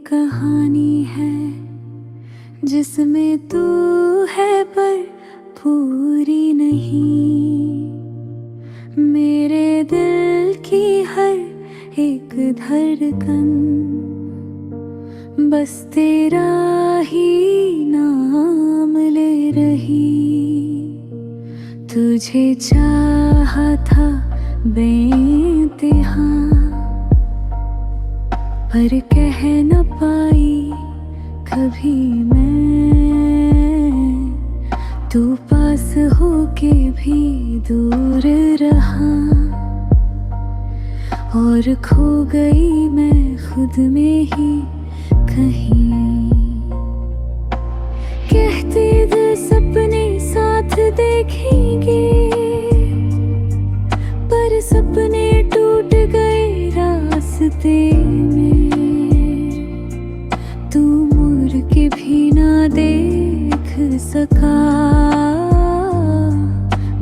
कहानी है जिसमें तू है पर पूरी नहीं। मेरे दिल की हर एक धड़कन बस तेरा ही नाम ले रही। तुझे चाहा था बेइंतहा पर कह न पाई कभी मैं। तू पास होके भी दूर रहा और खो गई मैं खुद में ही कहीं। कहते दिल सपने साथ देखेंगे पर सपने टूट गए रास्ते में। तू मुड़ के भी ना देख सका,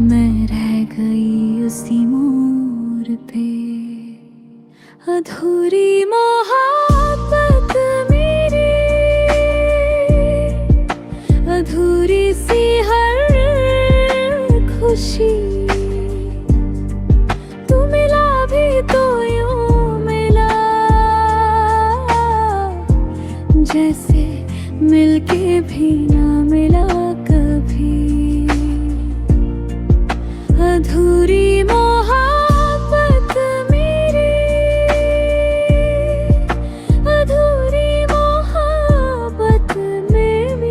मैं रह गई उसी मोड़ पे। अधूरी मोहब्बत मेरी, अधूरी सी हर खुशी। तू मिला भी तो यूं मिला जैसे मिलके भी ना मिला कभी। अधूरी मोहब्बत मेरी, अधूरी मोहब्बत मेरी।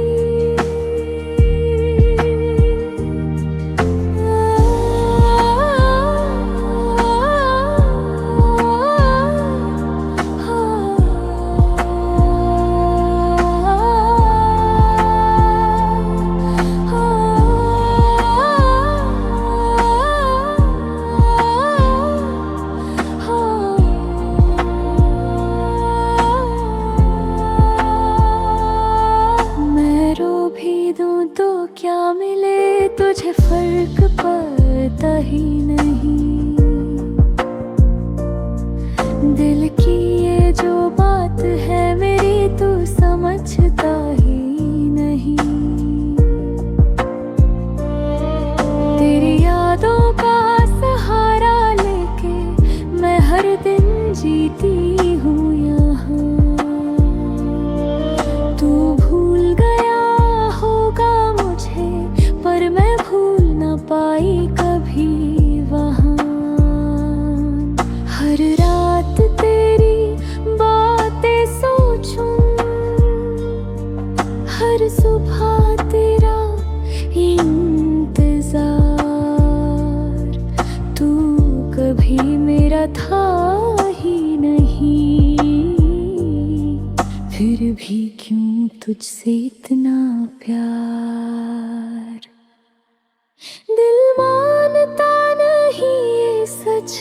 तो क्या मिले तुझे फर्क पड़ता ही नहीं। दिल की ये जो बात है मेरी तू समझता ही नहीं। तेरी यादों का सहारा लेके मैं हर दिन जीती हूँ यहाँ। तू भूल गया होगा मुझे पर मैं भूल न पाई कभी वहाँ। हर रात तेरी बातें सोचूं, हर सुबह तेरा इंतजार। तू कभी मेरा था ही नहीं, फिर भी क्यों तुझसे इतना प्यार। दिल मानता नहीं ये सच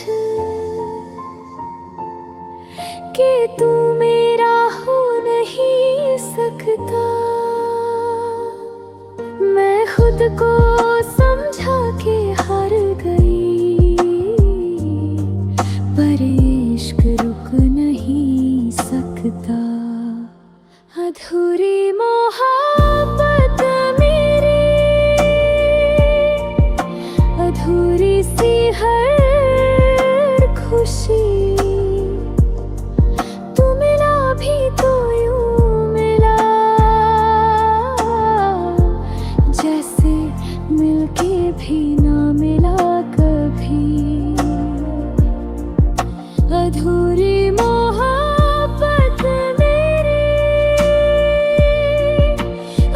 कि तू मेरा हो नहीं सकता। मैं खुद को समझा के हार गई पर इश्क रुक नहीं सकता। अधूरी मोहब्बत मेरी, अधूरी सी हर खुशी। तू मिला भी तो यूं मिला जैसे मिलके भी ना मिला कभी। अधूरी मोहब्बत मेरी,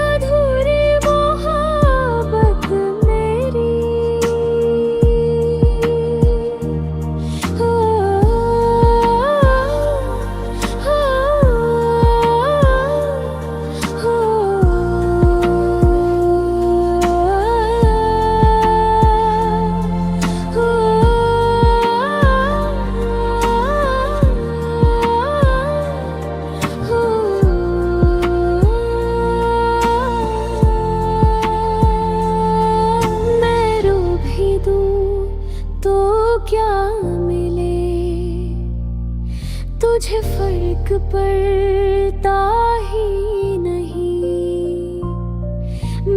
अधूरी मोहब्बत मेरी। क्या मिले तुझे फर्क पड़ मिलता ही नहीं।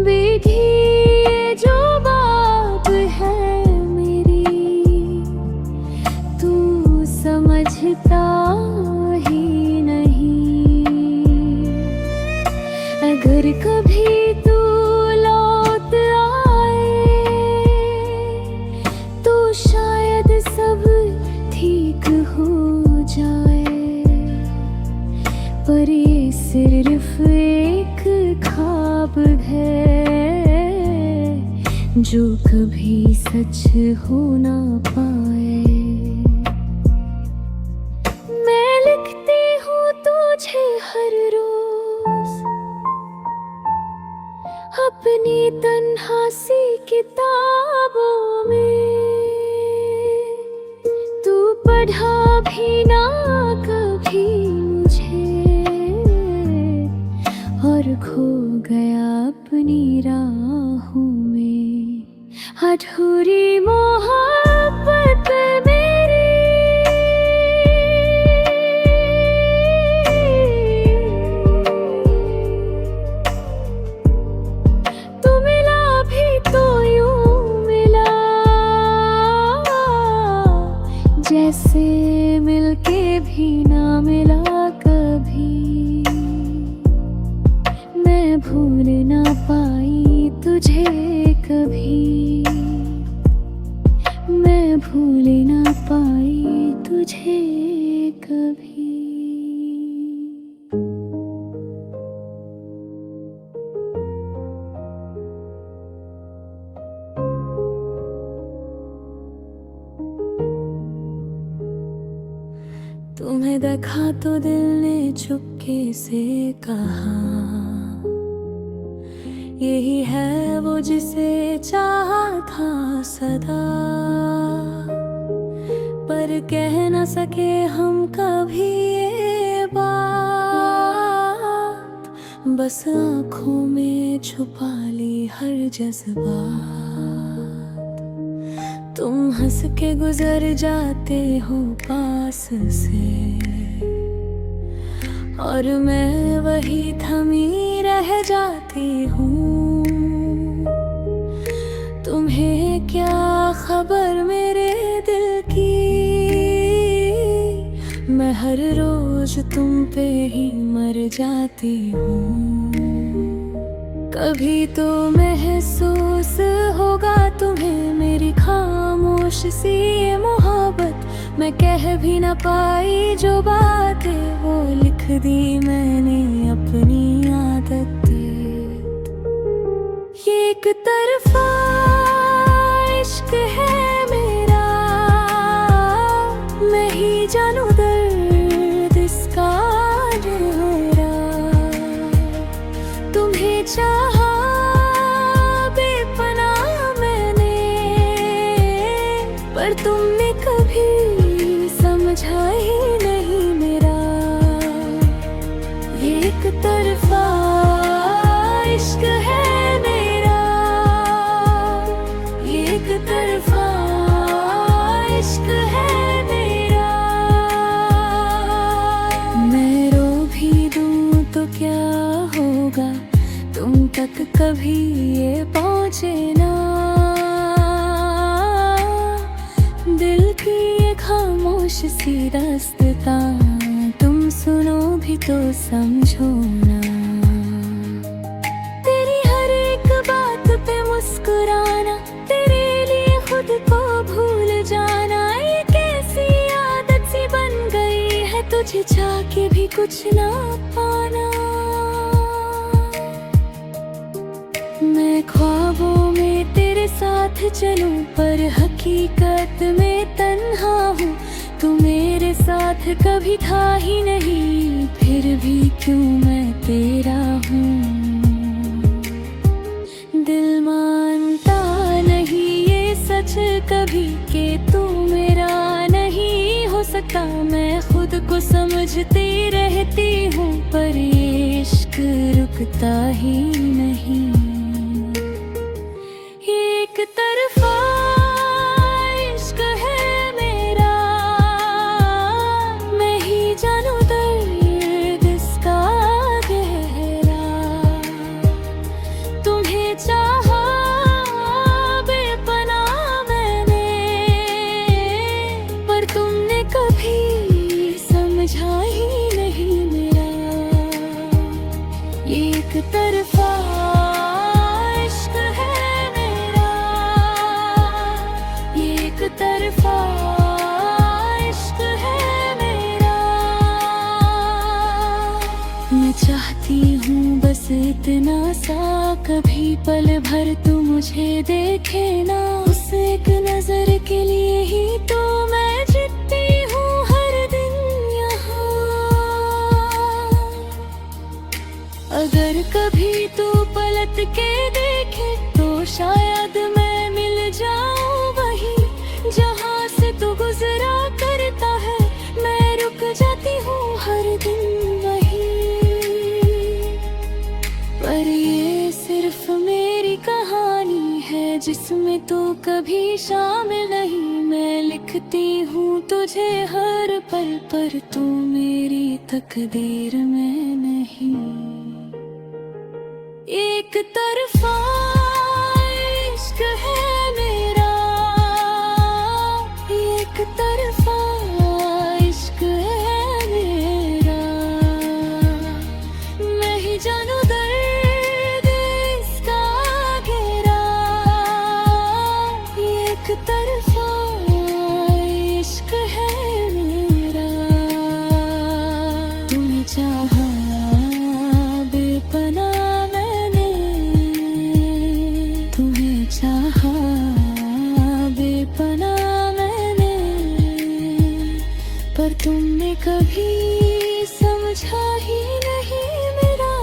विधि ये जो बात है मेरी, तू समझता ही नहीं। अगर कभी तू लौट आए तो शायद सब ठीक हो जाए, पर ये सिर्फ एक ख्वाब है जो कभी सच हो ना पाए। मैं लिखती हूँ तुझे हर रोज अपनी तन्हासी किताबों में, तू पढ़ा भी ना कभी मुझे और खो गया अपनी राहों में। अधूरी मोहब्बत मेरी, तू मिला भी तो यूं मिला जैसे मिलके भी ना मिला कभी। मैं भूल ना पाई तुझे कभी, मैं भूल ना पाई तुझे कभी। तुम्हें देखा तो दिल ने चुपके से कहा, यही है वो जिसे चाहा था सदा। पर कह न सके हम कभी ये बात, बस आँखों में छुपा ली हर जज्बात। तुम हंस के गुजर जाते हो पास से, और मैं वही थमी रह जाती हूँ। तुम्हें क्या खबर मेरे दिल की, मैं हर रोज तुम पे ही मर जाती हूँ। कभी तो महसूस होगा तुम्हें मेरी खामोश सी ये मोहब्बत। मैं कह भी न पाई जो बातें वो लिख दी मैंने अपनी आदत। ये एक तरफा इश्क है मेरा, मैं ही जानू दर्द इसका मेरा। तुम्हें चाहा बेपनाह मैंने, पर तुमने कभी समझा ही नहीं मेरा। ये एक तरफा इश्क है मेरा, ये एक तरफा इश्क है मेरा। मैं रो भी दूं तो क्या होगा, तुम तक कभी ये पहुँचे ना। दिल की ये खामोश सी दास्तां तुम सुनो भी तो समझो ना। तेरी हर एक बात पे मुस्कुराना, तेरे लिए खुद को भूल जाना, ये कैसी आदत सी बन गई है तुझे चाह के भी कुछ ना पाना। मैं ख्वाबों में तेरे साथ चलूं पर हकीकत में तन्हा हूँ। तू मेरे साथ कभी था ही नहीं, फिर भी क्यों मैं तेरा हूँ। दिल मानता नहीं ये सच कभी कि तू मेरा नहीं हो सकता। मैं खुद को समझती रहती हूँ पर ये इश्क रुकता ही नहीं। एक तरफा इश्क है मेरा, मैं ही जानू दर्द इसका मैं चाहती हूँ बस इतना सा, कभी पल भर तू मुझे देखे ना। उस एक नजर के लिए ही तो मैं जीती हूँ हर दिन यहाँ। अगर कभी तू पलट के देखे तो शायद मैं मिल जाऊँ वहीं जहाँ से तू गुजरा करता है। मैं रुक जाती हूँ हर दिन वहीं। पर ये सिर्फ मेरी कहानी है जिसमें तू कभी शामिल नहीं। मैं लिखती हूँ तुझे हर पल, पर तू मेरी तकदीर में नहीं। एक तरफा इश्क है मेरा, एक तरफा इश्क है मेरा। मैं ही जानू दर्द इसका घेरा। एक तरफा इश्क है मेरा। तूने चाहा बेपनाह चाहा बेपनाह मैंने, पर तुमने कभी समझा ही नहीं मेरा।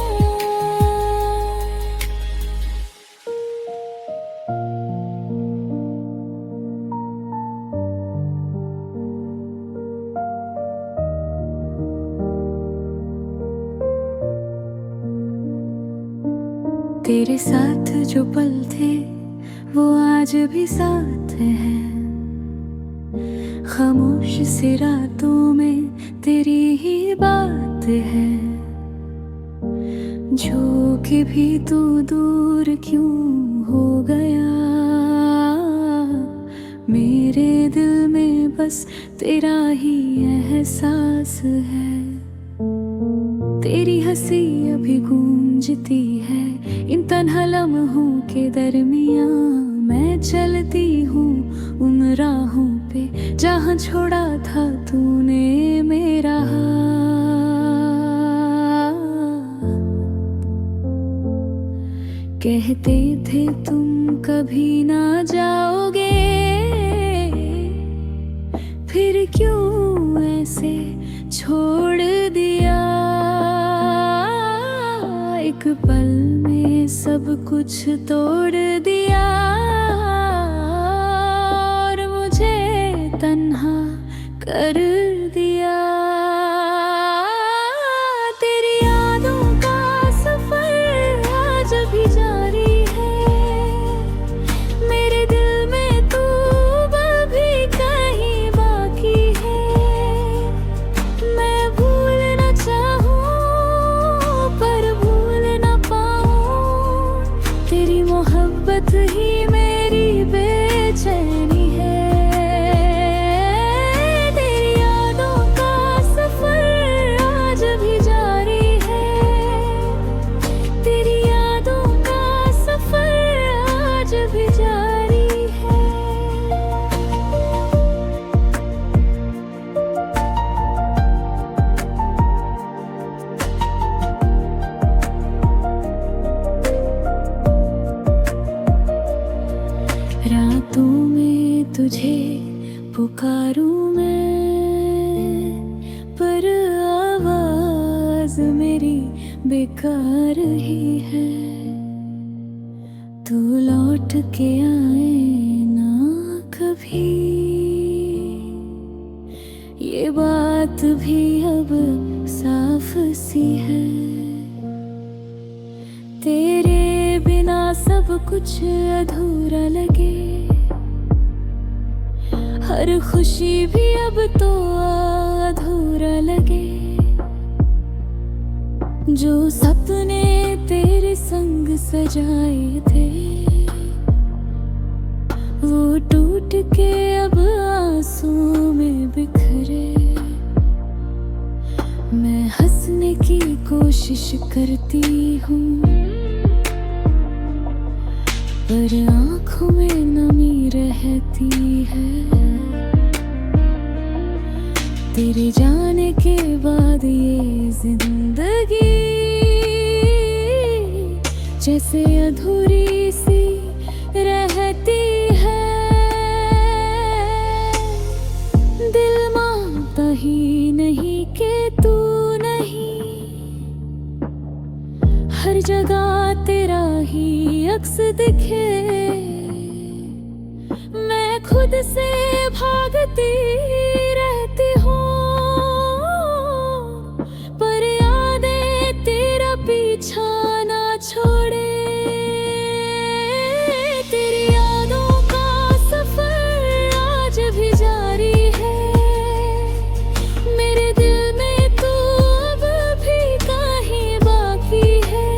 तेरे साथ जो पल थे वो आज भी साथ हैं। खामोश सी रातों में तेरी ही बात है। जो कि भी तू दूर क्यों हो गया, मेरे दिल में बस तेरा ही एहसास है। तेरी हंसी अभी गूंजती है इन तन्हा लम्हों के दरमियां। मैं चलती हूँ उन राहों पे जहाँ छोड़ा था तूने मेरा हाथ। कहते थे तुम कभी ना जाओगे, फिर क्यों ऐसे छोड़ दिया। एक पल में सब कुछ तोड़ दिया और मुझे तन्हा कर दिया। तेरी यादों का सफर आज भी जारी है। मेरे दिल में तू अभी कहीं बाकी है। मैं भूलना चाहूँ पर भूल ना पाऊँ। तेरी मोहब्बत ही मेरी बेचैनी है। तेरी यादों का सफर आज भी जारी है। तेरी यादों का सफर आज भी जारी है। रातों में तुझे पुकारूं मैं, पर आवाज मेरी बेकार ही है। तू लौट के आए ना कभी, ये बात भी अब साफ सी है। तेरे बिना सब कुछ अधूरा लगे। हर खुशी भी अब तो अधूरा लगे। जो सपने तेरे संग सजाए थे वो टूट के अब आंसू में बिखरे। मैं हंसने की कोशिश करती हूँ पर आँखों में नमी रहती है। तेरे जाने के बाद ये जिंदगी जैसे अधूरी सी रहती है। दिल मानता ही नहीं कि तू नहीं, हर जगह तेरा ही अक्स दिखे। मैं खुद से भागती रहती हूँ, पर यादें तेरा पीछा ना छोड़े। तेरी यादों का सफर आज भी जारी है, मेरे दिल में तू अब भी कहीं बाकी है।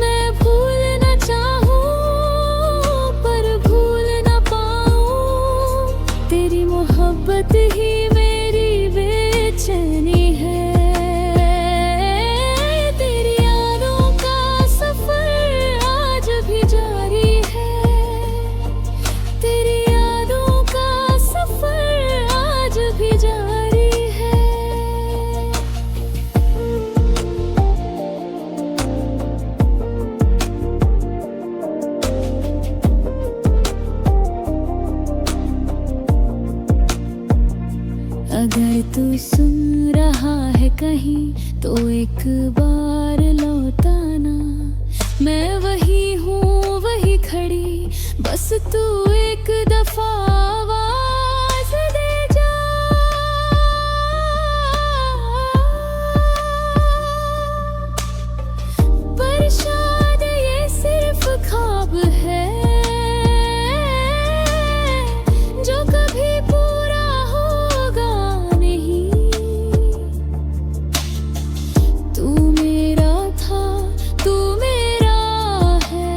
मैं भूलना चाहूँ पर भूल ना पाऊँ, तेरी मोहब्बत ही मेरी बेचैनी है। तेरी यादों का सफर आज भी जारी है, तेरी यादों का सफर आज भी जारी है। अगर तू सुन रहा है कहीं तो एक बार लौटाना। मैं वही हूँ वही खड़ी, बस तू एक दफा आवाज दे जा। पर शायद ये सिर्फ ख्वाब है जो कभी पूरा होगा नहीं। तू मेरा था, तू मेरा है,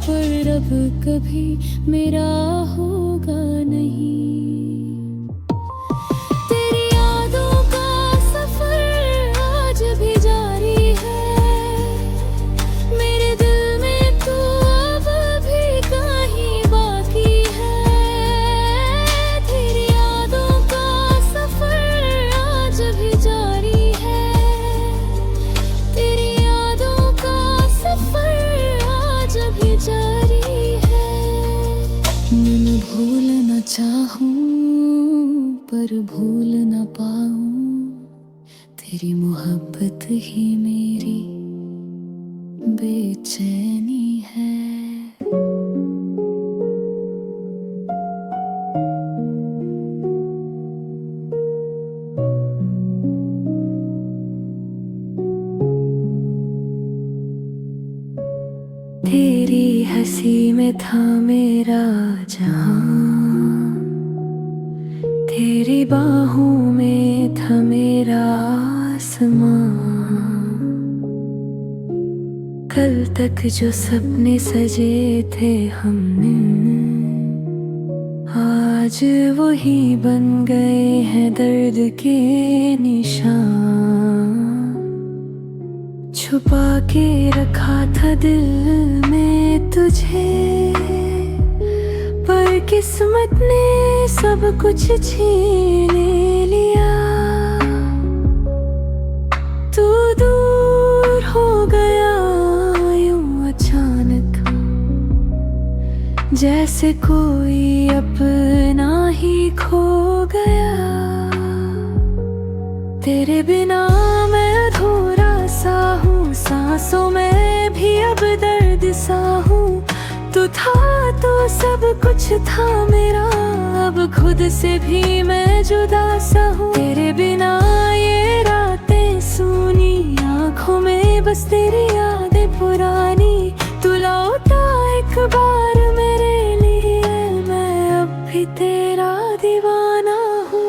पर अब कभी मेरा होगा नहीं। तेरी यादों का सफर आज भी जारी है, मेरे दिल में तू अब भी कहीं बाकी है। तेरी यादों का सफर आज भी जारी है, तेरी यादों का सफर आज भी जारी है। मैं भूलना चाहूँ पर भूल ना पाऊँ, तेरी मोहब्बत ही मेरी बेचैनी है। तेरी हंसी में था मेरा जहां, तेरी बाहों में था मेरा आसमां। कल तक जो सपने सजे थे हमने, आज वही बन गए हैं दर्द के निशान। छुपा के रखा था दिल में तुझे, पर किस्मत ने सब कुछ छीन लिया। तू दूर हो गया यूं अचानक, जैसे कोई अपना ही खो गया। तेरे बिना मैं अधूरा सा हूँ, सांसों में भी अब दर्द सा हूँ। तू था तो सब कुछ था मेरा, अब खुद से भी मैं जुदा सा हूँ। तेरे बिना ये रातें सूनी, आँखों में बस तेरी यादें पुरानी। तू लौटा एक बार मेरे लिए, मैं अब भी तेरा दीवाना हूँ।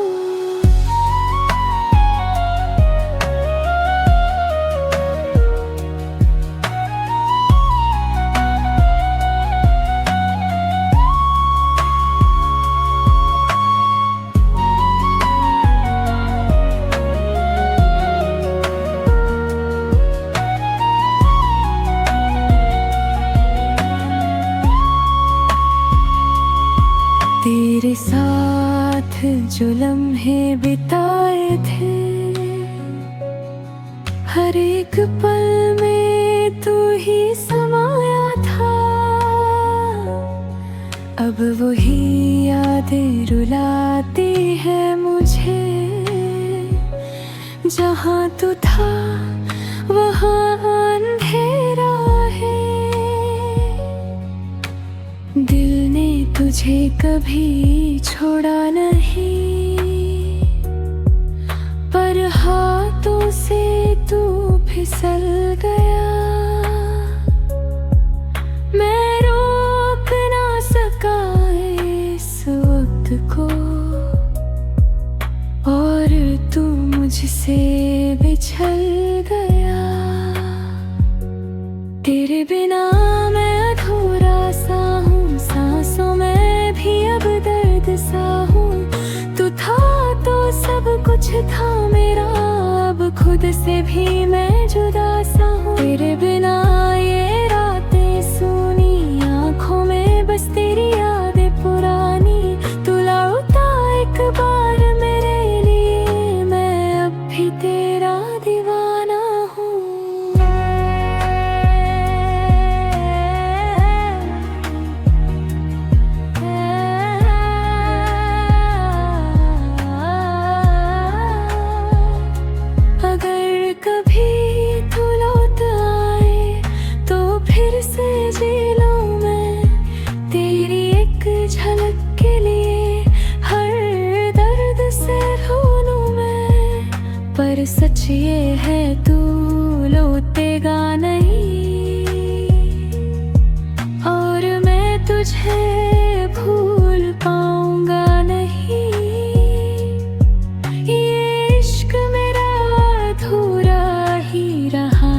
तेरे साथ जो लम्हे बिताए थे, हर एक पल में तू ही समाया था। अब वही यादें रुलाती है मुझे, जहाँ तू था वहाँ अंधेरा है। दिल ने तुझे कभी छोड़ा नहीं, पर हाथों से तू फिसल गया। मैं रोक ना सका इस वक्त को, और तू मुझसे बिछल गया। तेरे बिना मैं अधूरा सा हूँ, सांसों में भी अब दर्द सा हूँ। तू था तो सब कुछ था मेरा, अब खुद से भी मैं जुदा सा हूँ। तेरे बिना ये रातें सूनी, आँखों में बस तेरी यादें पुरानी। तू लौटा एक बार मेरे लिए, मैं अब भी तेरा दीवाना हूँ। अगर कभी तू लौट आए तो फिर से जी लूं मैं तेरी एक झलक के लिए। हर दर्द से रो लूं मैं, पर सच ये है तू लौटेगा नहीं, और मैं तुझे भूल पाऊंगा नहीं। ये इश्क मेरा अधूरा ही रहा,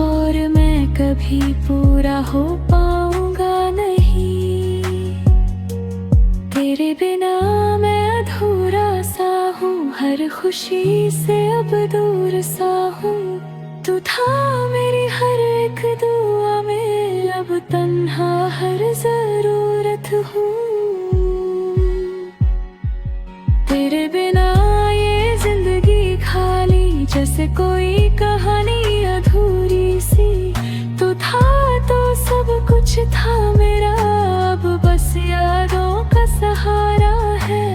और मैं कभी पूरा हो पाऊंगा नहीं। तेरे बिना मैं अधूरा सा हूँ, हर खुशी से अब दूर सा हूँ। तू था मेरी हर एक दुआ में, अब तन्हा हर जरूरत हूँ। तेरे बिना ये जिंदगी खाली, जैसे कोई कहानी अधूरी सी। तू था तो सब कुछ था मेरा, अब बस यादों का सहारा है।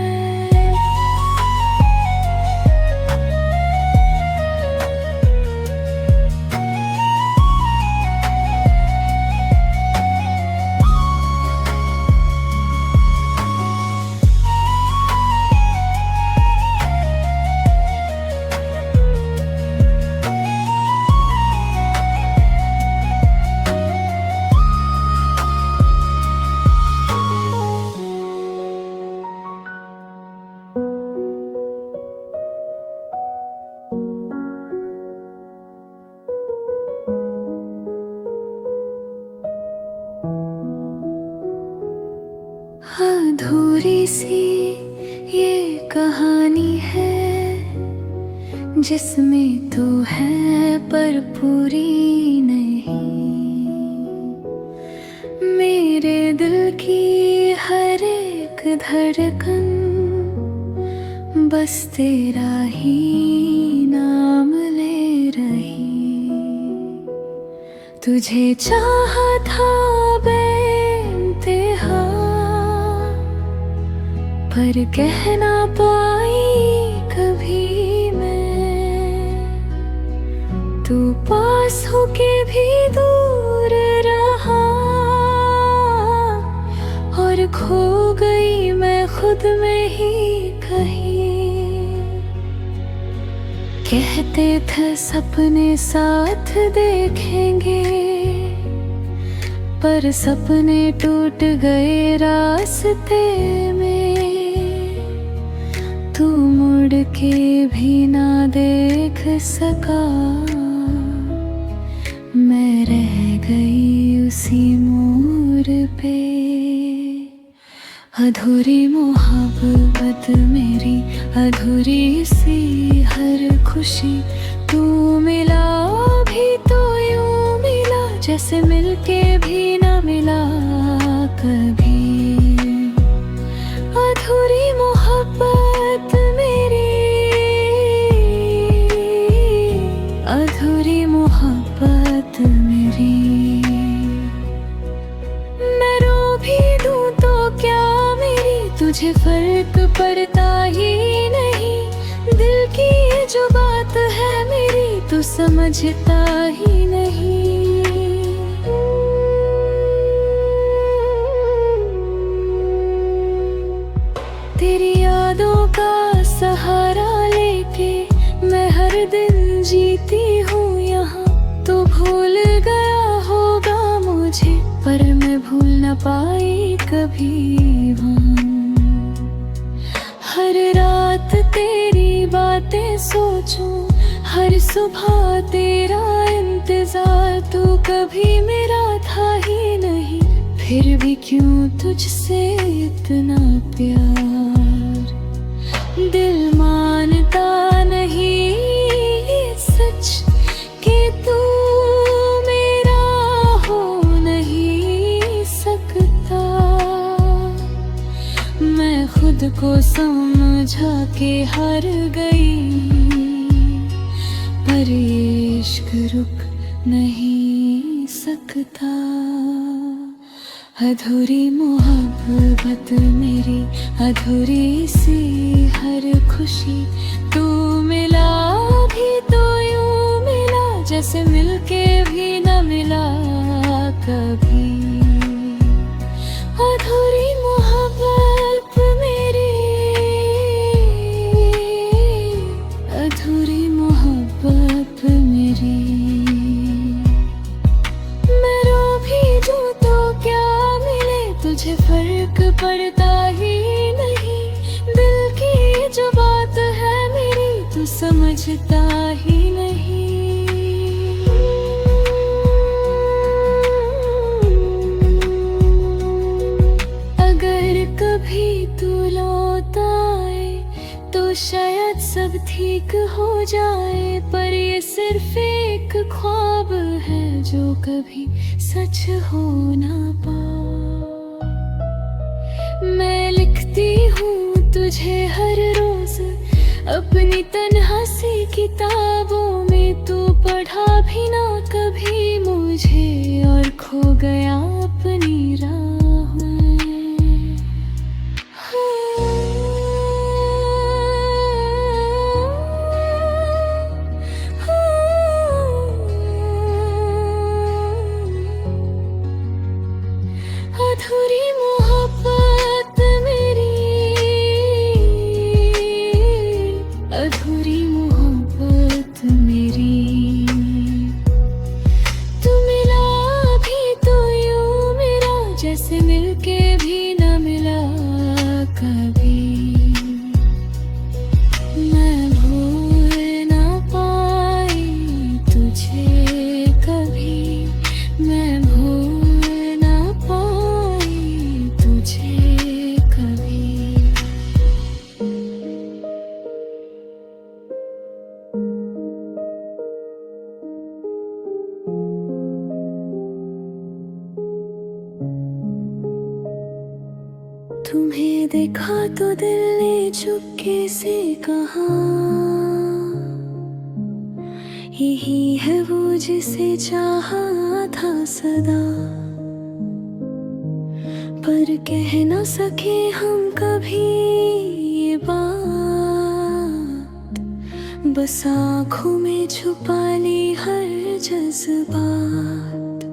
अधूरी सी ये कहानी है, जिसमें तू है पर पूरी नहीं। मेरे दिल की हर एक धड़कन बस तेरा ही नाम ले रही। तुझे चाहा था बेइंतहा, पर कह ना पाई कभी मैं। तू पास होके भी दूर रहा, और खो गई मैं खुद में ही कहीं। कहते थे सपने साथ देखेंगे, पर सपने टूट गए रास्ते में। तू मुड़ के भी ना देख सका, मैं रह गई उसी मोड़ पे। अधूरी मोहब्बत मेरी, अधूरी सी हर खुशी। तू मिला भी तो यूं मिला, जैसे मिलके भी ना मिला कभी। अधूरी मोहब्बत मेरी, अधूरी जो बात है मेरी तू समझता ही नहीं। तेरी यादों का सहारा लेके मैं हर दिन जीती हूँ यहाँ। तो भूल गया होगा मुझे पर मैं भूल न पाई कभी वहाँ। हर रात तेरी बातें सोचूं, हर सुबह तेरा इंतजार। तू कभी मेरा था ही नहीं, फिर भी क्यों तुझसे इतना प्यार। दिल मानता नहीं सच कि तू मेरा हो नहीं सकता। मैं खुद को समझा के हार गई पर ये इश्क रुक नहीं सकता। अधूरी मोहब्बत मेरी, अधूरी सी हर खुशी। तू मिला भी तो यूं मिला जैसे मिलके भी न मिला कभी। अधूरी मोहब्बत मेरी, अधूरी मोहब्बत मेरी। मैं रो भी दूं तो क्या मिले तुझे फर्क पड़ता ही नहीं। दिल की जो बात है मेरी तू समझता ही नहीं। अगर कभी तू लौट आए तो शायद सब ठीक हो जाए। पर ये सिर्फ एक ख्वाब है जो कभी सच हो ना पा। मैं लिखती हूँ तुझे हर रोज अपनी तन्हा सी किताबों में। तू पढ़ा भी ना कभी मुझे और खो गया अपनी राह में। अधूरी मोहब्बत मेरी, अधूरी मोहब्बत मेरी। तू मिला भी तो यूं मिला जैसे मिलके भी न मिला कभी। मैं भूल न पाई तुझे कभी, मैं भूल न पाई तुझे कभी। तुम्हें देखा तो दिल ने चुपके से कहा, यही है वो जिसे चाहा था सदा। पर कह न सके हम कभी ये बात, बस आँखों में छुपा ली हर जज्बात।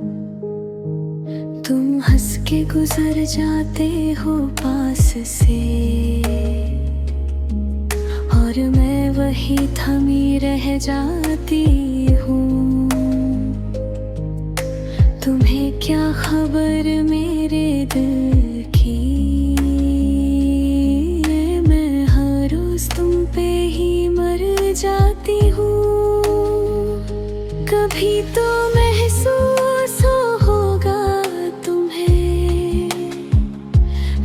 तुम हंस के गुजर जाते हो पास से और मैं वही थमी रह जाती हूँ। तुम्हें क्या खबर मेरे दिल की, मैं हर रोज तुम पे ही मर जाती हूँ। कभी तो महसूस होगा तुम्हें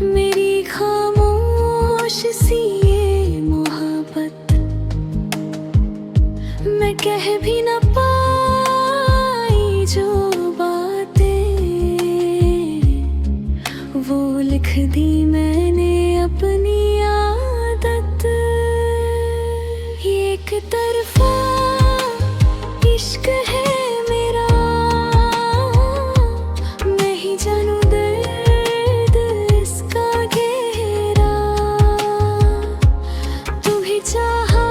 मेरी खामोश सी ये मोहब्बत। मैं कह भी न पाई जो बातें, वो लिख दी मैंने अपनी आदत। ये एक तरफा इश्क है मेरा, मैं ही जानू दर्द इसका गहरा। तुम्हें चाहा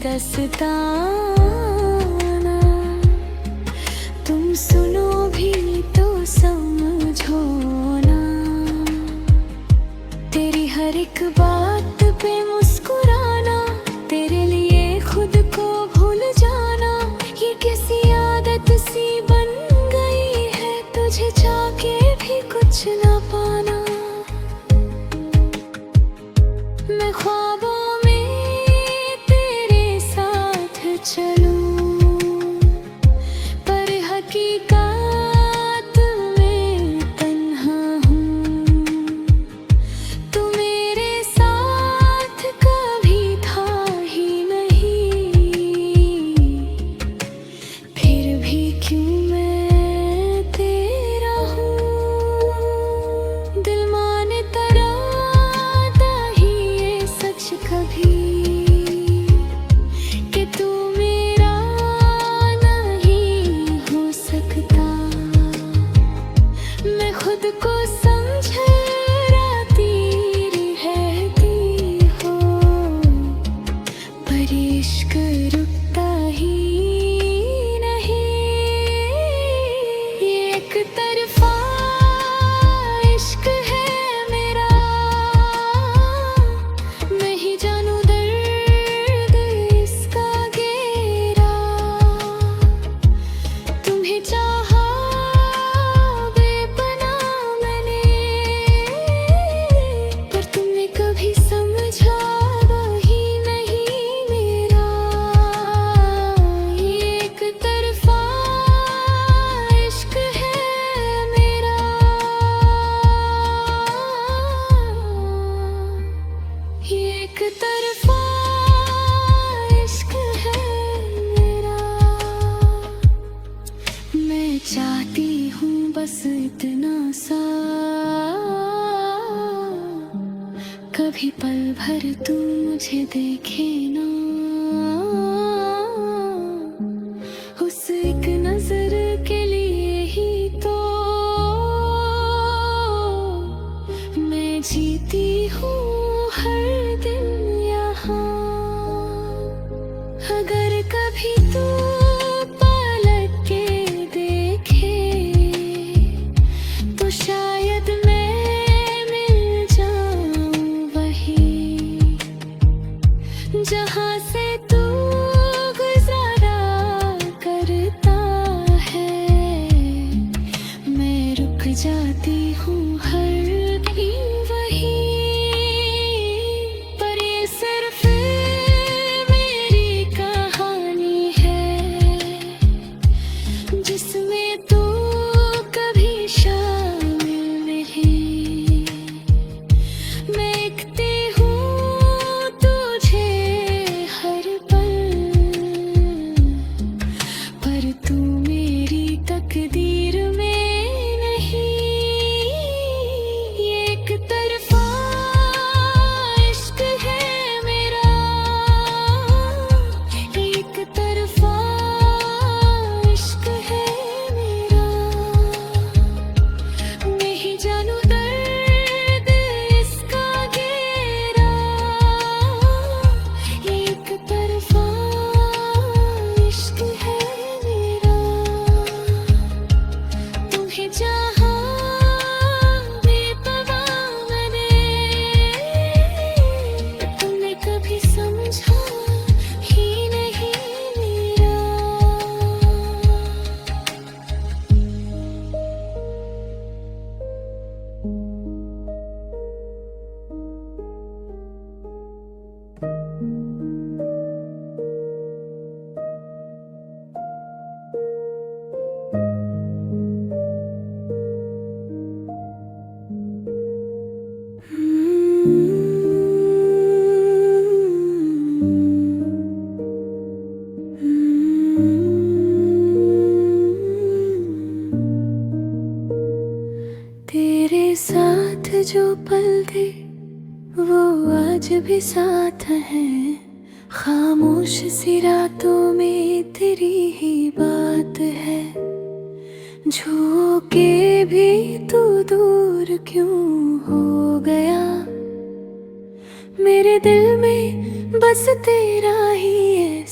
दस्ताना। तुम सुनो भी तो समझो ना, तेरी हर एक बात पे मुस्कुराना, तेरे लिए खुद को भूल जाना, ये कैसी आदत सी बन गई है, तुझे चाहके भी कुछ ना पाना। मैं ख्वाबों में तेरे साथ चलूं, पर हकीकत में तन्हा हूँ। तू मेरे साथ कभी था ही नहीं, फिर भी क्यों मैं तेरा हूँ। दिल मानता ही ये सच कभी कि तू मेरा नहीं हो सकता। मैं खुद को समझती रहती हूँ, पर इश्क रुकता ही नहीं। ये एक तरफा इश्क है मेरा, मैं ही जानूं दर्द इसका गहरा। तुम्हें चाहा बेपनाह मैंने, पर तुमने कभी समझा वही नहीं मेरा। ये एक तरफा इश्क है मेरा, ये एक तरफा इश्क है मेरा। मैं चाहती हूँ बस इतना सा, कभी पल भर तू मुझे देखे ना। उस एक नजर के लिए ही तो मैं जीती हूँ हर दिन यहाँ। अगर कभी तू पलट के देखे तो शायद मैं मिल जाऊं वहीं, जहाँ से तू गुजारा करता है। मैं रुक जाती हूँ हर दिन वहीं, पर ये सिर्फ मेरी कहानी है, जिसमें तू कभी शामिल नहीं। मैं लिखती हूँ तुझे हर पल, पर तू मेरी तकदीर में नहीं। ये एक तरफा इश्क है मेरा, एक तरफा इश्क है मेरा। मैं ही जानूं दर्द इसका गहरा, एक तरफा इश्क है मेरा। तुम्हें चाहा बेपरवाह मैंने, तुमने कभी समझा ही नहीं मेरा। तेरे साथ जो पल थे वो आज भी साथ हैं, खामोश सी रातों में तेरी ही बात है। झोंके भी तू दूर क्यों हो गया, मेरे दिल में बस तेरा ही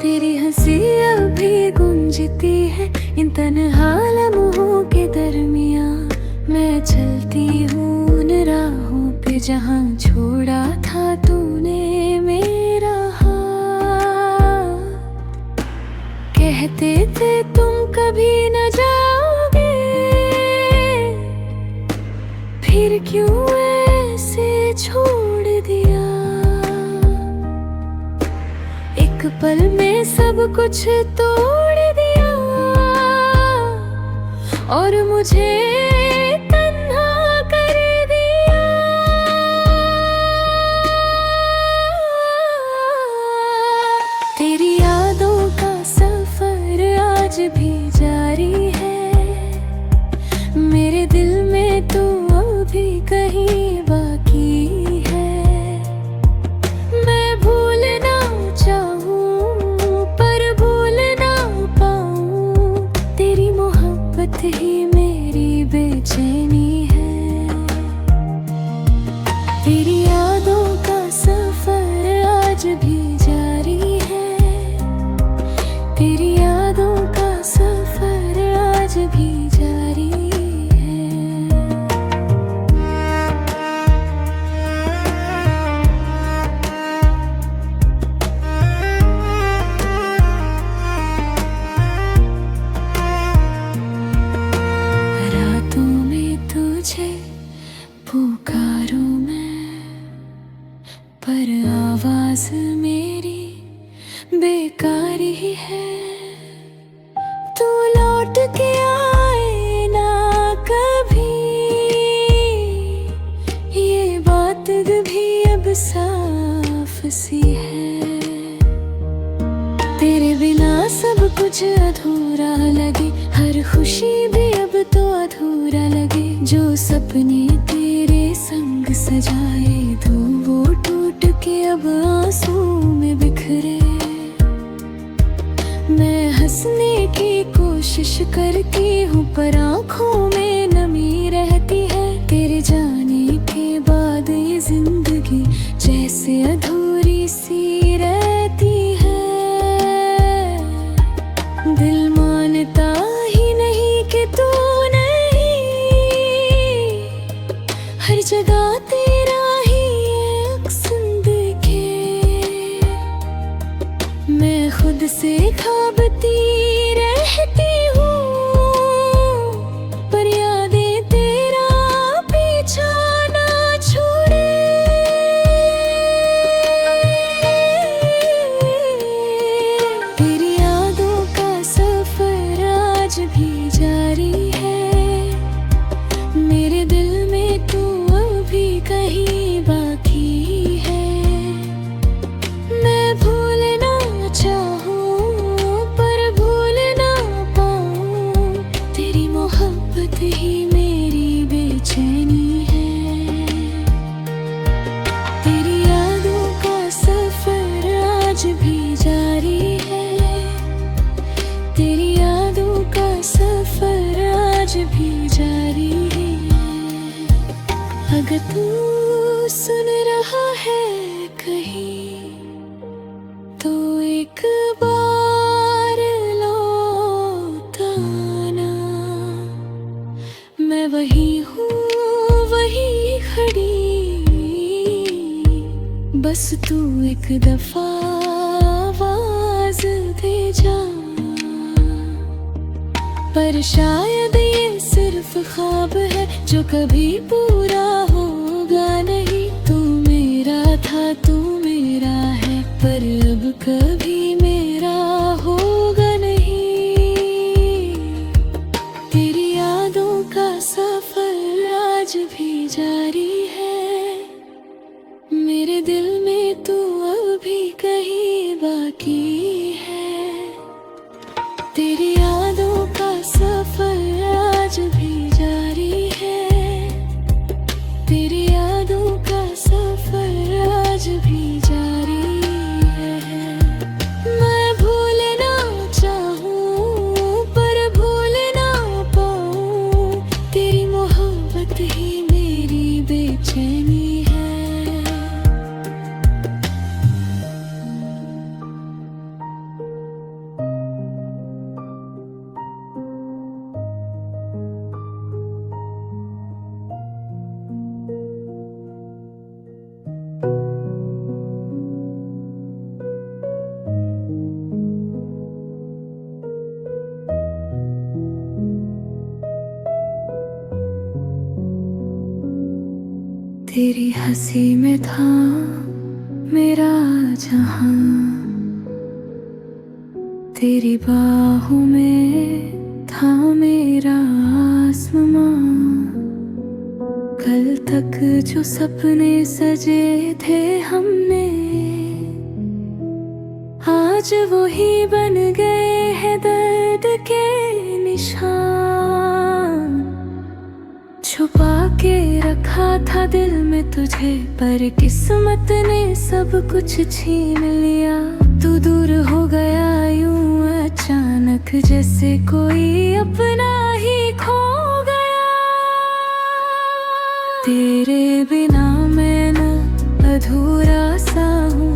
तेरी हंसी अभी गूंजती है इन तन्हा लम्हों के दरमियां। मैं चलती हूँ उन राहों पे जहाँ छोड़ा था तूने मेरा हाथ। कहते थे तुम कभी न जाओगे, फिर क्यों ऐसे छोड़ दिया। एक पल में सब कुछ तोड़ दिया और मुझे तन्हा कर दिया। तेरी यादों का सफर आज भी जारी है, मेरे दिल में तू अभी कहीं बाकी है। मैं भूलना चाहूं पर भूल ना पाऊं, तेरी मोहब्बत ही मेरी बेचैनी है। तेरी यादों का सफर आज भी जारी है, तेरी यादों का सफर आज भी जारी है। रातों में तुझे पुकारूं मैं, पर आवाज मेरी बेकार ही है। तू लौट के आए ना कभी, ये बात भी अब साफ सी है। तेरे बिना सब कुछ अधूरा लगे, हर खुशी भी अब तो अधूरा लगे। जो सपने तेरे संग सजाए थे वो टूट के अब आंसू में बिखरे। मैं हंसने की कोशिश करती हूँ पर आँखों में नमी रहती है। तेरे जाने के बाद ये जिंदगी जैसे अधूरी सी रहती है। दिल मानता ही नहीं कि तू नहीं, हर जगह तेरा ही अक्स दिखे। मैं खुद से खाबती रहती हूँ पर यादें तेरा पीछा ना छोड़े। तेरी यादों का सफर आज भी जारी है, मेरे दिल में तू अभी कहीं बाकी है। मैं भूलना चाहूं पर भूल ना पाऊं, तेरी मोहब्बत ही मेरी बेचैनी है। तेरी यादों का सफर आज भी जारी है, तेरी यादों का सफर आज भी जारी है। अगर तू सुन रहा है कहीं तो एक बार लौट आना। मैं वही हूँ वही खड़ी, बस तू एक दफा आवाज दे जा। पर शायद ये सिर्फ ख्वाब है जो कभी पूरा होगा नहीं। तू मेरा था तू मेरा है पर अब कभी मेरा होगा नहीं। तेरी यादों का सफर आज भी जारी है, मेरे दिल में तू अभी कहीं बाकी है। तेरी यादों का सफर आज भी जारी है, तेरी यादों का सफर आज भी जारी है। मैं भूलना चाहूं पर भूल ना पाऊं, तेरी मोहब्बत ही मेरी बेचैनी है। तेरी हंसी में था मेरा जहां, तेरी बाहों में था मेरा आसमां। कल तक जो सपने सजे थे हमने, आज वो ही बन गए हैं दर्द के निशान। छुपा के रखा था दिल में तुझे, पर किस्मत ने सब कुछ छीन लिया। तू दूर हो गया यूं अचानक, जैसे कोई अपना ही खो गया। तेरे बिना मैं न अधूरा सा हूँ,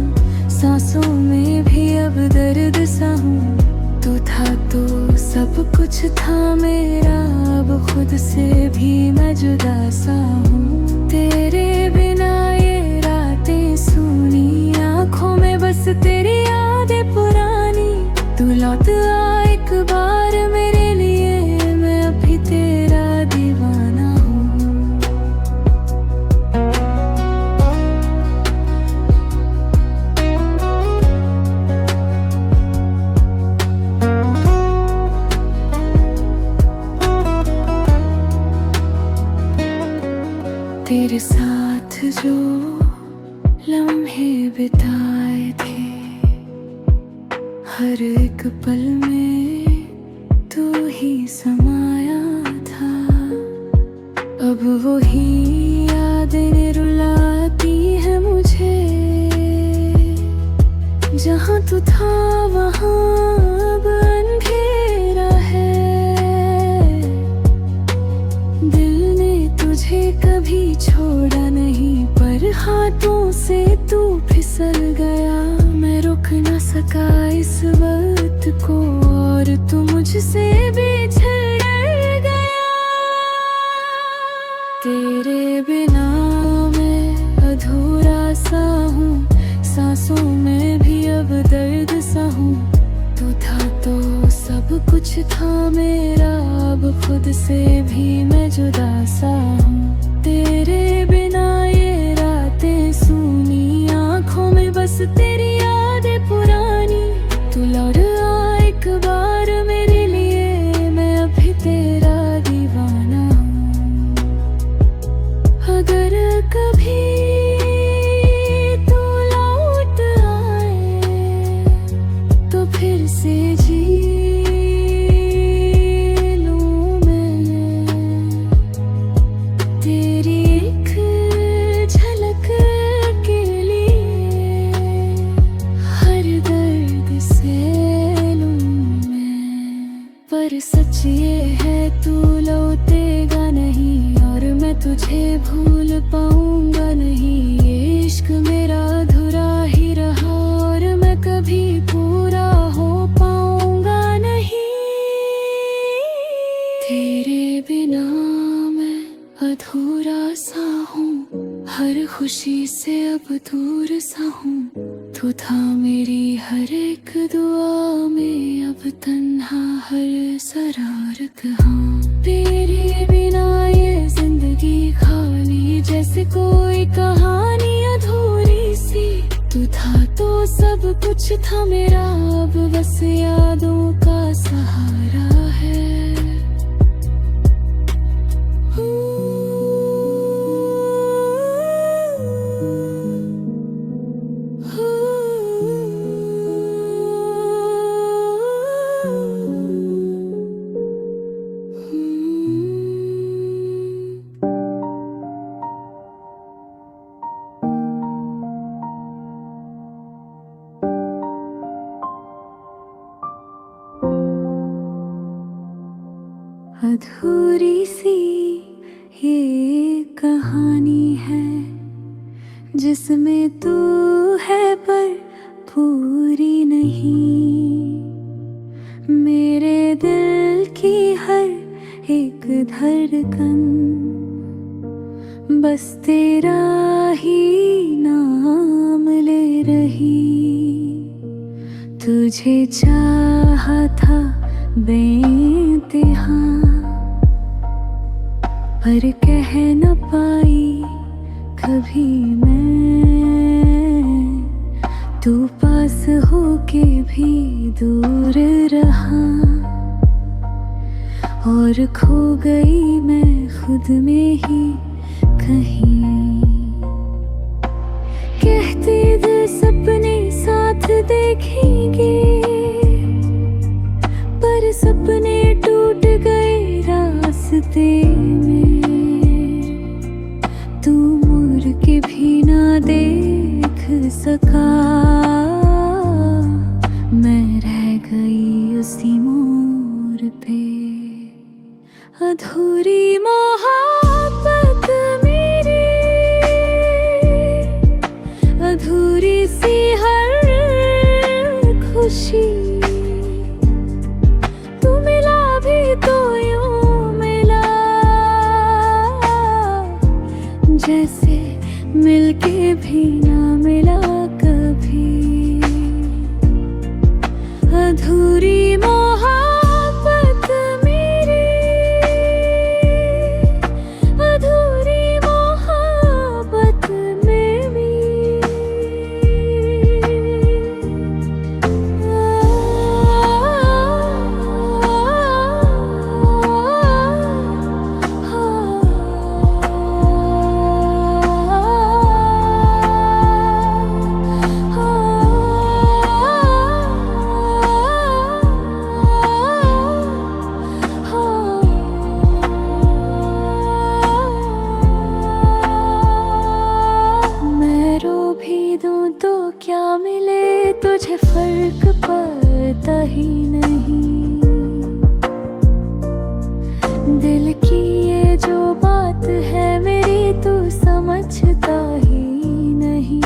सांसों में भी अब दर्द सा हूँ। तू था तो सब कुछ था मेरा, अब खुद से भी मैं जुदा सा हूँ। तेरे बिना ये रातें सूनी, आँखों में बस तेरी यादें पुरानी। तू लौट आ एक बार मेरे लिए, मैं अभी तेरा दीवाना हूँ। तेरे साथ जो लम्हे बिताए थे, हर एक पल में तू ही समाया था। अब वही यादें रुलाती है मुझे, जहाँ तू था वहाँ अब अंधेरा है। दिल ने तुझे कभी छोड़ा नहीं, पर हाथों से तू फिसल गया। मैं रुक न सका इस वक्त को, और तू मुझसे बिछड़ गया। तेरे बिना मैं अधूरा सा हूँ, सांसों में भी अब दर्द सा हूँ। तू था तो सब कुछ था मेरा, अब खुद से भी मैं जुदा सा हूँ। तेरे बिना ये रातें सूनी, आँखों में बस तेरी यादें पुरानी। तू लौट आ एक बार मेरे लिए, मैं अभी तेरा दीवाना हूँ। अगर कभी तू लौट आए तो फिर से जी लूं मैं तेरी एक झलक के लिए, हर दर्द से लूं मैं। पर सच ये है तू लौटेगा नहीं, और मैं तुझे भूल पाऊंगा नहीं। ये इश्क मेरा अधूरा ही रहा, और मैं कभी पूरा हो पाऊंगा नहीं। तेरे बिना मैं अधूरा सा हूँ, हर खुशी से अब दूर सा हूँ। तू था मेरी हर एक दुआ में, अब तन्हा हर शरारत हाँ। तेरे बिना ये जिंदगी खाली, जैसे कोई कहानी अधूरी सी। तू था तो सब कुछ था मेरा, अब बस यादों का सहारा है। अधूरी सी ये कहानी है, जिसमें तू है पर पूरी नहीं। मेरे दिल की हर एक धड़कन बस तेरा ही नाम ले रही। तुझे चाहा था बेइंतहा, पर कह न पाई कभी मैं, तू पास होके भी दूर रहा, और खो गई मैं खुद में ही कहीं। कहते दिल सपने साथ देखेंगे, पर सपने टूट गए रास्ते में। तू मुड़ के भी ना देख सका, मैं रह गई उसी मोड़ पे। अधूरी मोहब्बत मेरी, अधूरी सी हर खुशी। तू मिला भी तो यूं मिला, जैसे मिलके भी ना मिला कभी। अधूरी मोहब्बत मेरी, अधूरी मोहब्बत मेरी। तो क्या मिले तुझे फर्क पड़ता ही नहीं। दिल की ये जो बात है मेरी, तू समझता ही नहीं।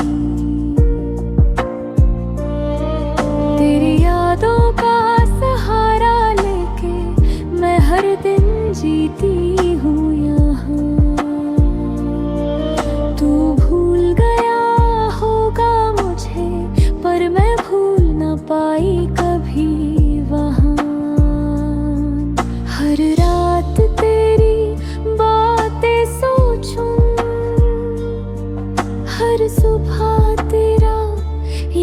तेरी यादों का सहारा लेके मैं हर दिन जीती हूँ यहाँ। तू भूल गया होगा मुझे, पर मैं भूल न पाई कभी वहाँ। हर रात तेरी बातें सोचूं, हर सुबह तेरा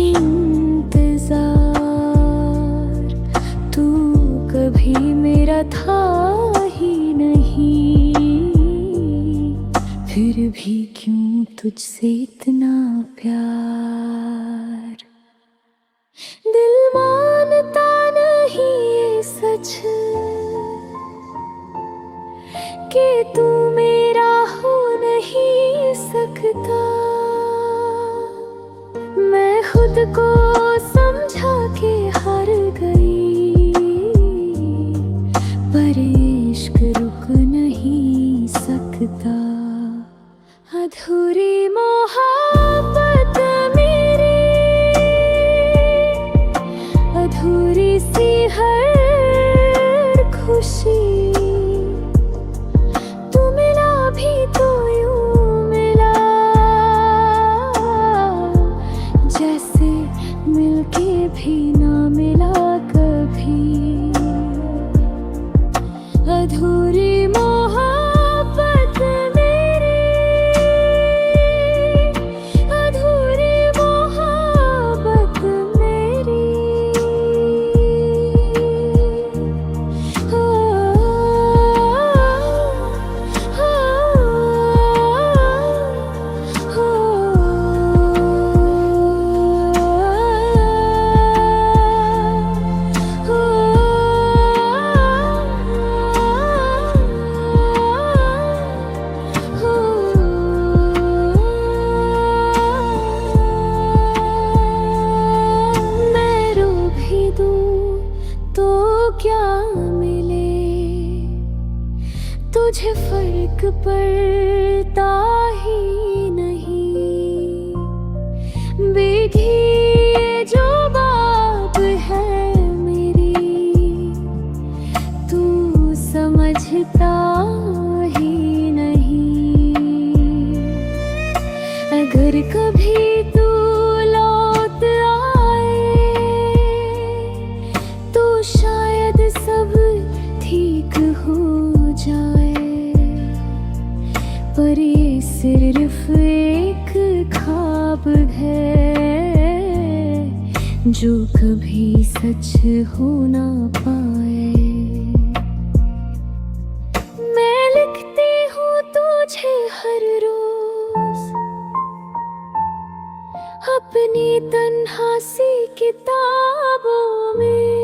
इंतजार। तू कभी मेरा था ही नहीं, फिर भी क्यों तुझसे इतना प्यार। दिल मानता नहीं ये सच कि तू मेरा हो नहीं सकता। मैं खुद को समझा के हार गई, पर इश्क रुक नहीं सकता। अधूरी मोहब्बत मेरी, अधूरी सी हर खुशी। तू मिला भी तो यूं मिला, जैसे मिलके भी ना मिला कभी। अधूरी मोहब्बत मेरी, अधूरी मोहब्बत मेरी। मैं रो भी दूं तो क्या मिले, तुझे फर्क पड़ता ही नहीं। बेटी ये जो बात है मेरी, तू समझता ही नहीं। अगर कभी तू लौट आए, तो शायद सब ठीक हो जाए। पर ये सिर्फ जो कभी सच हो ना पाए। मैं लिखती हूँ तुझे हर रोज अपनी तन्हासी किताबों में।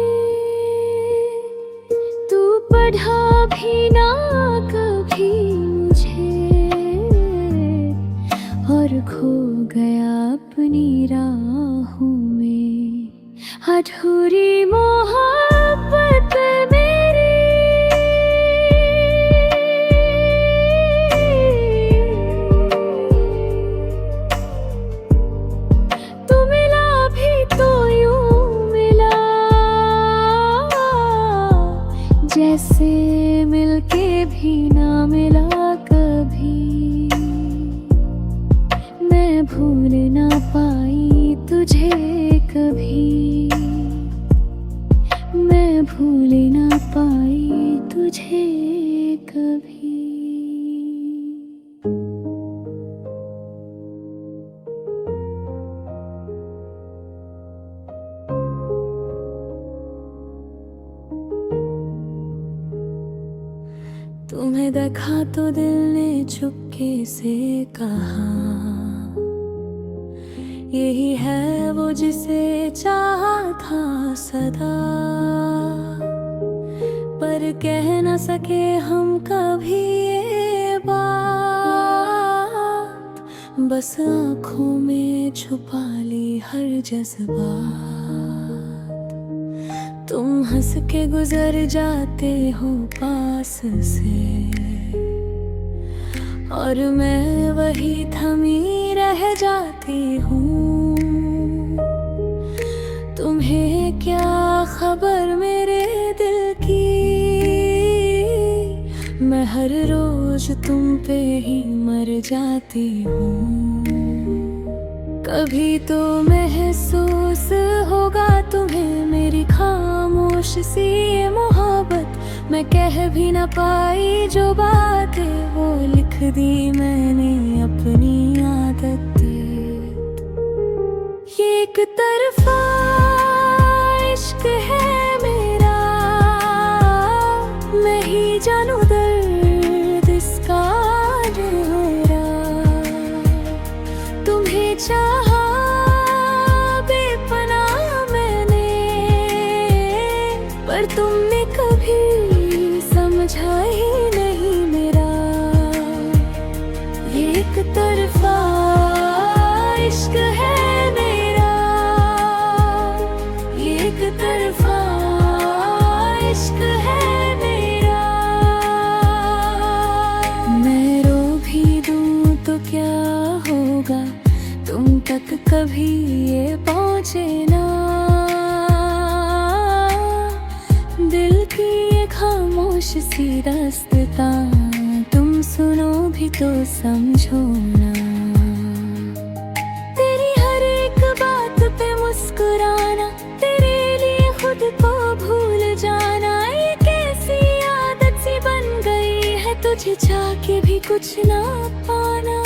तू पढ़ा भी ना कभी मुझे और खो गया अपनी राहों में। अधूरी मोहब्बत मेरी तू मिला भी तो यूं मिला जैसे मिलके भी ना मिला कभी। मैं भूल ना पाई तुझे कभी, मैं भूल ना पाई तुझे कभी। तुम्हें देखा तो दिल ने चुपके से कहा, यही है वो जिसे चाहा था सदा। पर कह न सके हम कभी ये बात, बस आँखों में छुपा ली हर जज्बात। तुम हंस के गुजर जाते हो पास से और मैं वही थमी रह जाती हूँ। तुम्हें क्या खबर मेरे दिल की, मैं हर रोज तुम पे ही मर जाती हूँ। कभी तो महसूस होगा तुम्हें मेरी खामोश सी ये मोहब्बत। मैं कह भी ना पाई जो बातें वो लिख दी मैंने अपनी आदत। ये एक तरफा इश्क है मेरा, मैं ही जानू दर्द इसका मेरा। तुम्हें चाहा बेपनाह मैंने, पर तुमने कभी समझा ही नहीं मेरा। ये एक तरफा इश्क है मेरा, ये एक तरफा इश्क है मेरा। मैं रो भी दूं तो क्या होगा, तुम तक कभी ये पहुँचे ना। दिल की ये खामोश सी दास्तां तुम सुनो भी तो समझो ना। तेरी हर एक बात पे मुस्कुराना, तेरे लिए खुद को भूल जाना, ये कैसी आदत सी बन गई है तुझे चाह के भी कुछ ना पाना।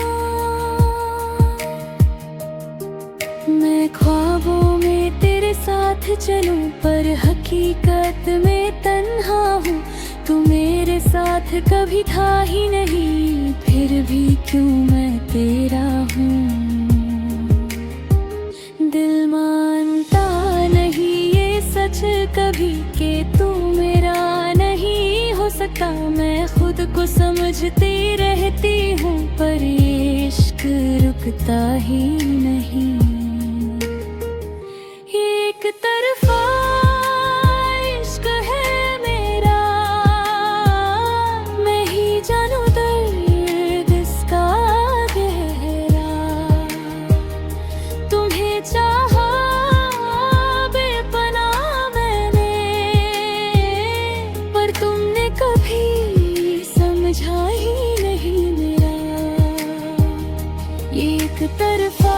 मैं ख्वाबों में तेरे साथ चलूं पर हकीकत में तन्हा हूँ। तू मेरे साथ कभी था ही नहीं, फिर भी क्यों मैं तेरा हूँ। दिल मानता नहीं ये सच कभी कि तू मेरा नहीं हो सकता। मैं खुद को समझती रहती हूँ पर ये इश्क रुकता ही नहीं। एक तरफा इश्क है मेरा, मैं ही जानू दर्द इसका गहरा। तुम्हें चाहा बेपनाह मैंने, पर तुमने कभी समझा ही नहीं मेरा। ये एक तरफा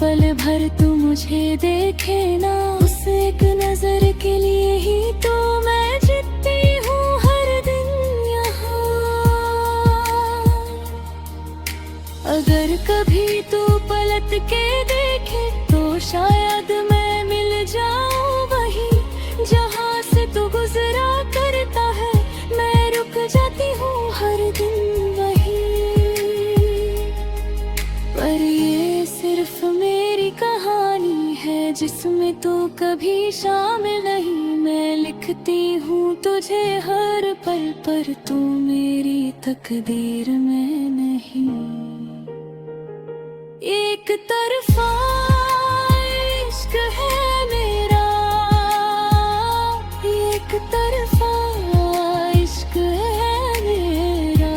पल भर तू मुझे देखे ना, उस एक नजर के लिए ही तो मैं जीती हूँ हर दिन यहाँ। अगर कभी तू पलट के देखे तो शायद मैं मिल जाऊं वही, जहाँ से तू गुजरा करता है मैं रुक जाती हूँ हर दिन वही। पर ये सिर्फ मेरी कहानी है जिसमें तू कभी शामिल नहीं, मैं लिखती हूँ तुझे हर पल पर तू मेरी तकदीर में नहीं। एक तरफा इश्क है मेरा, एक तरफा इश्क है मेरा,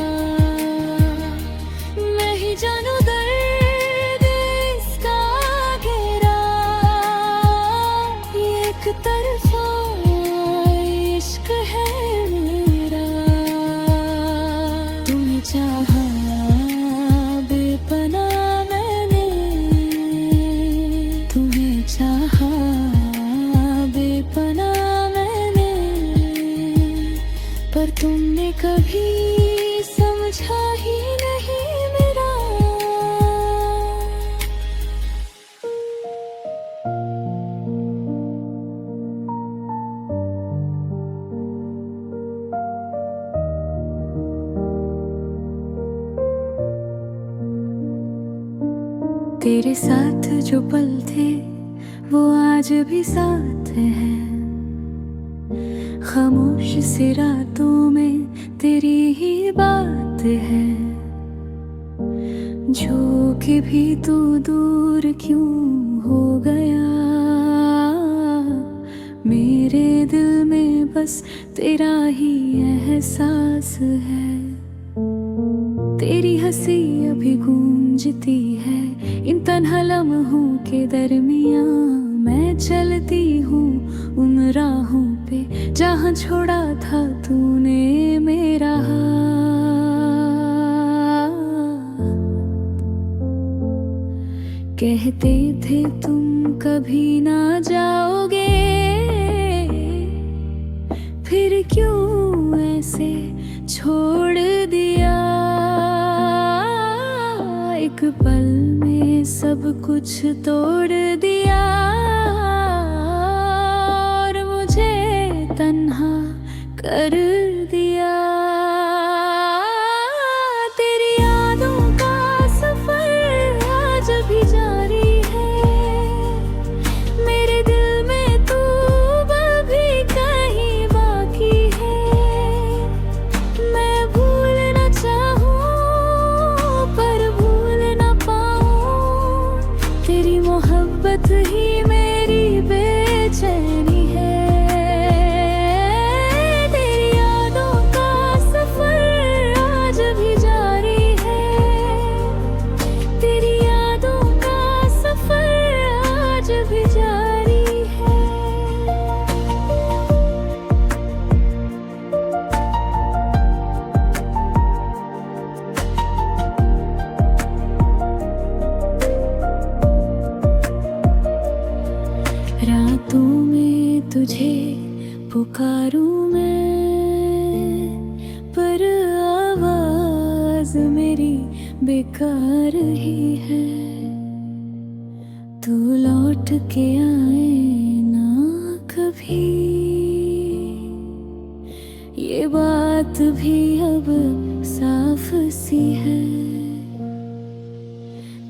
मैं ही जानू दर्द इसका गहरा। एक तरफा इश्क है मेरा, तुम्हें चाहा बेपनाह मैंने, तुम्हें चाहा बेपनाह मैंने, पर तुमने कभी समझा ही नहीं मेरा। तेरे साथ जो पल थे वो आज भी साथ हैं, खामोश सी रातों में तेरी ही बात है। जो कि भी तू दूर क्यों हो गया, मेरे दिल में बस तेरा ही एहसास है। तेरी हंसी अभी गूंजती है इन तन्हा लम्हों के दरमियां, मैं चलती हूँ उन राहों पे जहाँ छोड़ा था तूने मेरा हाथ। कहते थे तुम कभी ना जाओगे, फिर क्यों ऐसे छोड़ दिया। एक पल में सब कुछ तोड़ दिया और मुझे तन्हा कर दिया। तेरी यादों का सफर आज भी जारी है, मेरे दिल में तू अभी कहीं बाकी है। मैं भूलना चाहूं पर भूल ना पाऊं, तेरी मोहब्बत ही मेरी बेचैनी है। तेरी यादों का सफर आज भी जारी है, तेरी यादों का सफर आज भी जारी है। रातों में तुझे पुकारूं मैं, पर आवाज मेरी बेकार ही है। तू लौट के आए ना कभी, ये बात भी अब साफ सी है।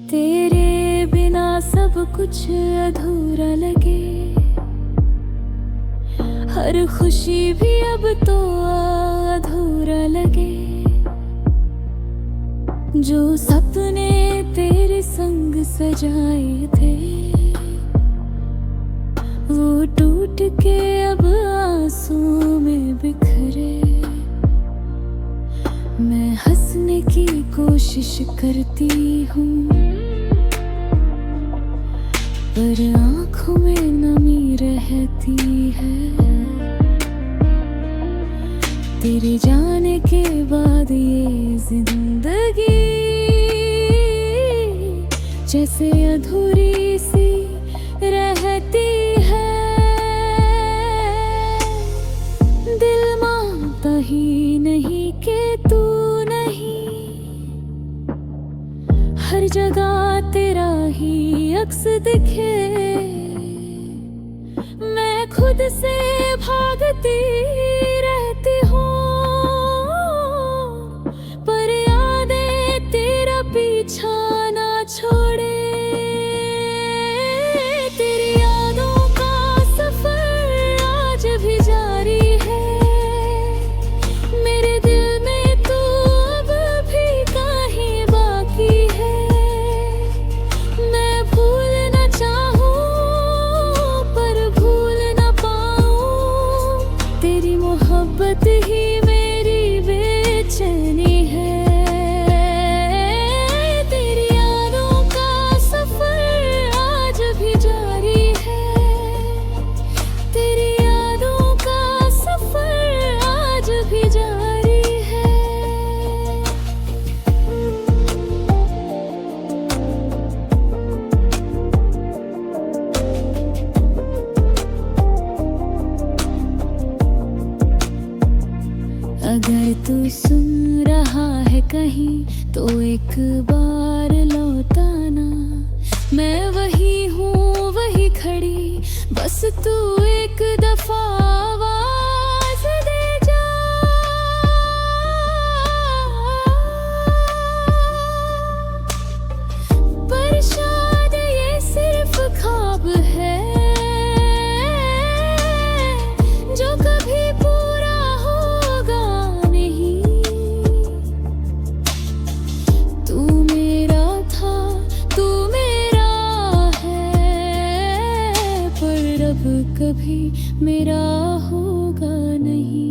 तेरे बिना सब कुछ अधूरा लगे, हर खुशी भी अब तो अधूरा लगे। जो सपने तेरे संग सजाए थे वो टूट के अब आंसू में बिखरे। मैं हंसने की कोशिश करती हूँ पर आँखों में नमी रहती है। तेरे जाने के बाद ये जिंदगी जैसे अधूरी सी रहती है। दिल मानता ही नहीं कि तू नहीं, हर जगह तेरा ही अक्स दिखे। मैं खुद से भागती रहती हूँ, पर यादें तेरा पीछा ना छोड़े। तेरी यादों का सफर आज भी जारी है। मेरे दिल में तू अब भी कहीं बाकी है। मैं भूलना चाहूँ पर भूल ना पाऊँ, तेरी मोहब्बत ही मेरी बेचैनी है। तेरी यादों का सफर आज भी जारी है। तेरी यादों का सफर आज भी जारी है। अगर तू सुन रहा है कहीं तो एक बार लौटाना। मैं वही हूँ वही खड़ी, बस तू एक दफा आवाज दे जा। पर शायद ये सिर्फ ख्वाब है जो कभी पूरा होगा नहीं। तू मेरा था, तू मेरा है, पर अब कभी मेरा होगा नहीं।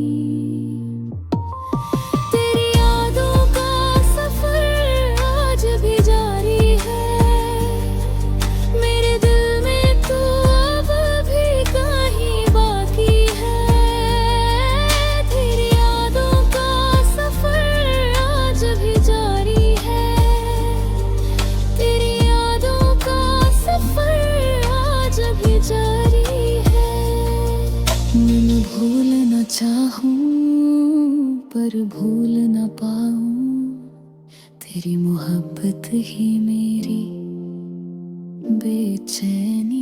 तेरी यादों का सफर आज भी जारी है। मेरे दिल में तू अब भी कहीं बाकी है। तेरी यादों का सफर आज भी जारी है। तेरी यादों का सफर आज भी जारी है। मैं भूलना चाहूँ पर भूल ना पाऊँ, तेरी मोहब्बत ही मेरी बेचैनी